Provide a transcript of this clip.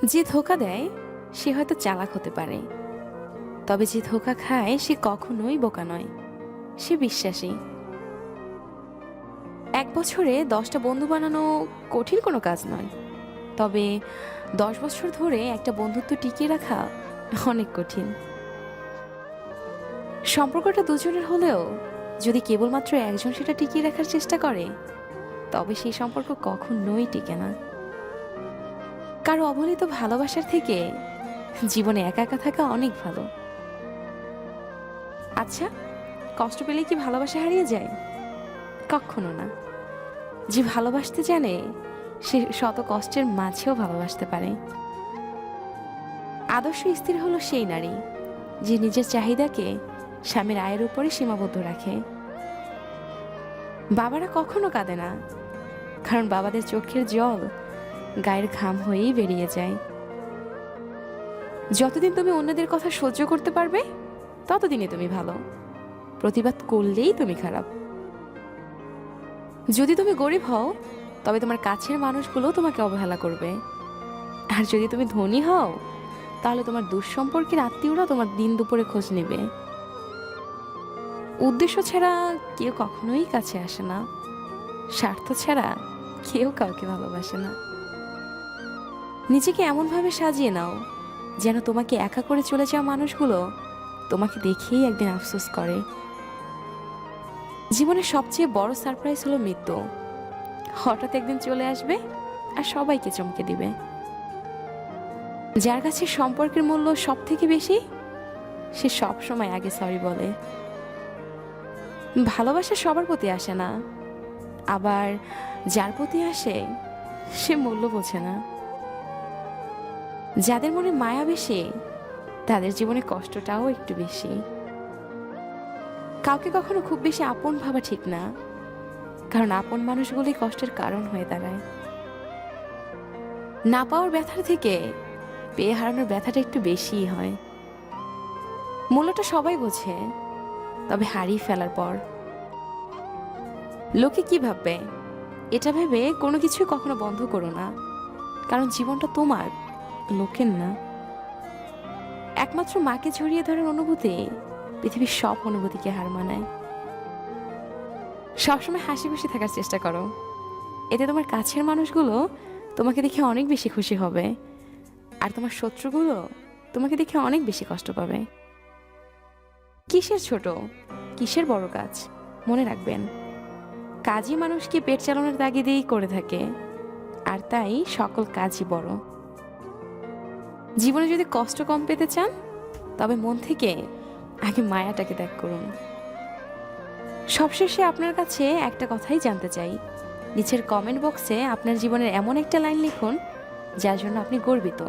যে ধোঁকা দেয় সে হয়তো চালাক হতে পারে, তবে যে ধোঁকা খায় সে কখনোই বোকা নয়, সে বিশ্বাসী। 1 বছরে 10টা বন্ধু বানানো কঠিন কোনো কাজ নয়, তবে 10 বছর ধরে একটা বন্ধুত্ব টিকিয়ে রাখা অনেক কঠিন। সম্পর্কটা দুজনের হলেও যদি কেবলমাত্র একজন সেটা টিকিয়ে রাখার চেষ্টা করে, তবে সেই সম্পর্ক কখনোই টিকে না। কারো অবহেলিত ভালোবাসার থেকে জীবনে একা একা থাকা অনেক ভালো। আচ্ছা, কষ্ট পেলে কি ভালোবাসা হারিয়ে যায়? কখনো না। যে ভালোবাসতে জানে সে শত কষ্টের মাঝেও ভালোবাসতে পারে। আদর্শ স্ত্রী হলো সেই নারী যে নিজের চাহিদাকে স্বামীর আয়ের উপরে সীমাবদ্ধ রাখে। বাবারা কখনো কাঁদে না, কারণ বাবাদের চোখের জল গায়ের ঘাম হয়েই বেরিয়ে যায়। যতদিন তুমি অন্যদের কথা সহ্য করতে পারবে, ততদিনই তুমি ভালো। প্রতিবাদ করলেই তুমি খারাপ। যদি তুমি গরিব হও, তবে তোমার কাছের মানুষগুলো তোমাকে অবহেলা করবে। আর যদি তুমি ধনী হও, তাহলে তোমার দুঃসম্পর্কের আত্মীয়রা তোমার দিন দুপুরে খোঁজ নেবে। উদ্দেশ্য ছাড়া কেউ কখনোই কাছে আসে না, স্বার্থ ছাড়া কেউ কাউকে ভালোবাসে না। নিজেকে এমনভাবে সাজিয়ে নাও যেন তোমাকে একা করে চলে যাওয়া মানুষগুলো তোমাকে দেখেই একদিন আফসোস করে। জীবনের সবচেয়ে বড় সারপ্রাইজ হলো মৃত্যু। হঠাৎ একদিন চলে আসবে আর সবাইকে চমকে দিবে। যার কাছে সম্পর্কের মূল্য সব থেকে বেশি, সে সব সময় আগে সরি বলে। ভালোবাসা সবার প্রতি আসে না, আবার যার প্রতি আসে সে মূল্য বোঝে না। যাদের মনে মায়া বেশি, তাদের জীবনে কষ্টটাও একটু বেশি। কাউকে কখনো খুব বেশি আপন ভাবা ঠিক না, কারণ আপন মানুষগুলি কষ্টের কারণ হয়ে দাঁড়ায়। না পাওয়ার ব্যথার থেকে পেয়ে হারানোর ব্যথাটা একটু বেশিই হয়। মূল্যটা সবাই বোঝে, তবে হারিয়ে ফেলার পর। লোকে কি ভাববে এটা ভেবে কোনো কিছু কখনো বন্ধ করো না, কারণ জীবনটা তোমার, লোকের না। একমাত্র মাকে জড়িয়ে ধরার অনুভূতি পৃথিবীর সব অনুভূতিকে হার মানায়। সবসময় হাসি খুশি থাকার চেষ্টা করো, এতে তোমার কাছের মানুষগুলো তোমাকে দেখে অনেক বেশি খুশি হবে, আর তোমার শত্রুগুলো তোমাকে দেখে অনেক বেশি কষ্ট পাবে। কিসের ছোট, কিসের বড় কাজ, মনে রাখবেন কাজই মানুষকে পেট চালানোর তাগিদেই করে থাকে, আর তাই সকল কাজই বড়। জীবনে যদি কষ্ট কম পেতে চান, তবে মন থেকে আগে মায়াটাকে ত্যাগ করুন। সবশেষে আপনার কাছে একটা কথাই জানতে চাই, নিচের কমেন্ট বক্সে আপনার জীবনের এমন একটা লাইন লিখুন যার জন্য আপনি গর্বিত।